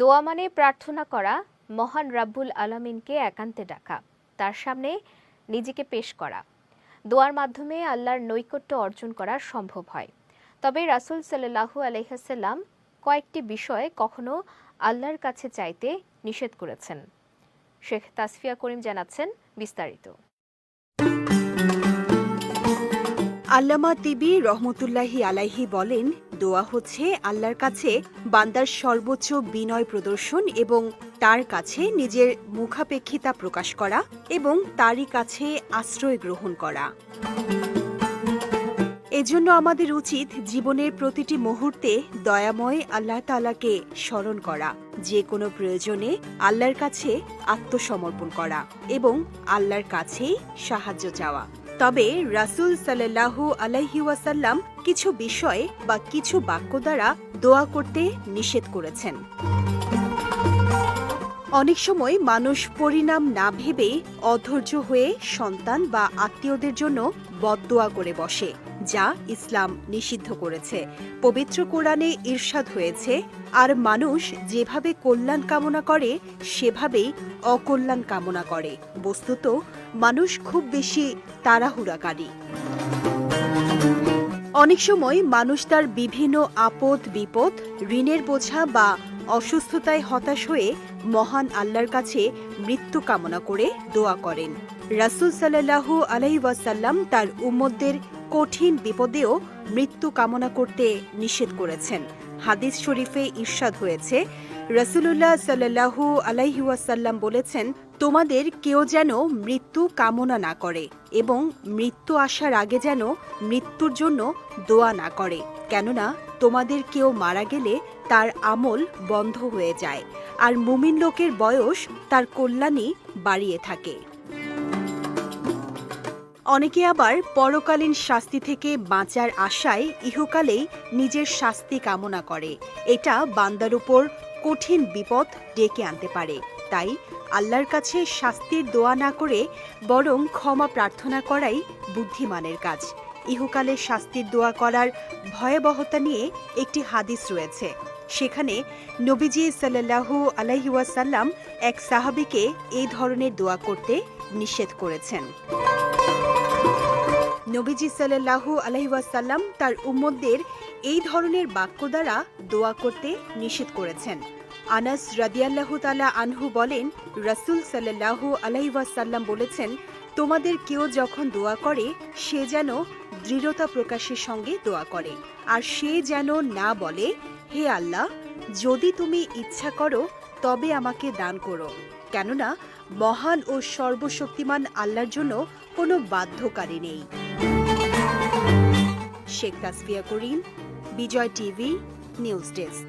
দোয়া মানে প্রার্থনা করা, মহান রাব্বুল আলামিনকে একান্তে ডাকা, তার সামনে নিজেকে পেশ করা। দোয়ার মাধ্যমে আল্লাহর নৈকট্য অর্জন করা সম্ভব হয়। তবে রাসূল সাল্লাল্লাহু আলাইহি ওয়াসাল্লাম কয়েকটি বিষয়ে কখনো আল্লাহর কাছে চাইতে নিষেধ করেছেন। শেখ তাসফিয়া করিম জানাচ্ছেন বিস্তারিত। আল্লামা তিবি রহমতুল্লাহি আলাইহি বলেন, দোয়া হচ্ছে আল্লাহর কাছে বান্দার সর্বোচ্চ বিনয় প্রদর্শন এবং তার কাছে নিজের মুখাপেক্ষিতা প্রকাশ করা এবং তারই কাছে আশ্রয় গ্রহণ করা। এজন্য আমাদের উচিত জীবনের প্রতিটি মুহূর্তে দয়াময় আল্লাহ তাআলাকে স্মরণ করা, যে কোনো প্রয়োজনে আল্লাহর কাছে আত্মসমর্পণ করা এবং আল্লাহর কাছেই সাহায্য চাওয়া। তবে রাসূল সাল্লাল্লাহু আলাইহি ওয়াসাল্লাম কিছু বিষয় বা কিছু বাক্য দ্বারা দোয়া করতে নিষেধ করেছেন। অনেক সময় মানুষ পরিণাম না ভেবে অধৈর্য হয়ে সন্তান বা আত্মীয়দের জন্য বদদোয়া করে বসে, যা ইসলাম নিষিদ্ধ করেছে। পবিত্র কোরআনে ইরশাদ হয়েছে, আর মানুষ যেভাবে কল্যাণ কামনা করে সেভাবেই অকল্যাণ কামনা করে। বস্তুত মানুষ খুব বেশি তাড়াহুড়াকারী। অনেক সময় মানুষ তার বিভিন্ন আপদ বিপদ, ঋণের বোঝা বা অসুস্থতায় হতাশ হয়ে মহান আল্লাহর কাছে মৃত্যু কামনা করে দোয়া করেন। রাসূল সাল্লাল্লাহু আলাইহি ওয়াসাল্লাম তার উম্মতদের কঠিন বিপদেও মৃত্যু কামনা করতে নিষেধ করেছেন। হাদিস শরীফে ইরশাদ হয়েছে, রাসূলুল্লাহ সাল্লাল্লাহু আলাইহি ওয়াসাল্লাম বলেছেন, তোমাদের কেউ যেন মৃত্যু কামনা না করে এবং মৃত্যু আসার আগে যেন মৃত্যুর জন্য দোয়া না করে, কেননা তোমাদের কেউ মারা গেলে তার আমল বন্ধ হয়ে যায়, আর মুমিন লোকের বয়স তার কল্যাণই বাড়িয়ে থাকে। অনেকে আবার পরকালীন শাস্তি থেকে বাঁচার আশায় ইহকালেই নিজের শাস্তি কামনা করে। এটা বান্দার উপর কঠিন বিপদ ডেকে আনতে পারে। তাই আল্লাহর কাছে শাস্তির দোয়া না করে বরং ক্ষমা প্রার্থনা করাই বুদ্ধিমানের কাজ। ইহকালে শাস্তির দোয়া করার ভয়াবহতা নিয়ে একটি হাদিস রয়েছে। সেখানে নবীজি সাল্লাল্লাহু আলাইহি ওয়াসাল্লাম এক সাহাবীকে এই ধরনের দোয়া করতে নিষেধ করেছেন। নবীজি সাল্লাল্লাহু আলাইহি ওয়াসাল্লাম তার উম্মতদের এই ধরনের বাক্য দ্বারা দোয়া করতে নিষেধ করেছেন। আনাস রাদিয়াল্লাহু তাআলা আনহু বলেন, রাসূল সাল্লাল্লাহু আলাইহি ওয়াসাল্লাম বলেছেন, তোমাদের কেউ যখন দোয়া করে সে যেন দৃঢ়তা প্রকাশের সঙ্গে দোয়া করে, আর সে যেন না বলে, হে আল্লাহ, যদি তুমি ইচ্ছা করো তবে আমাকে দান করো, কেননা মহান ও সর্বশক্তিমান আল্লাহর জন্য কোনো বাধ্যকারী নেই। শেখ তাসফিয়া করিম, বিজয় টিভি, নিউজ ডেস্ক।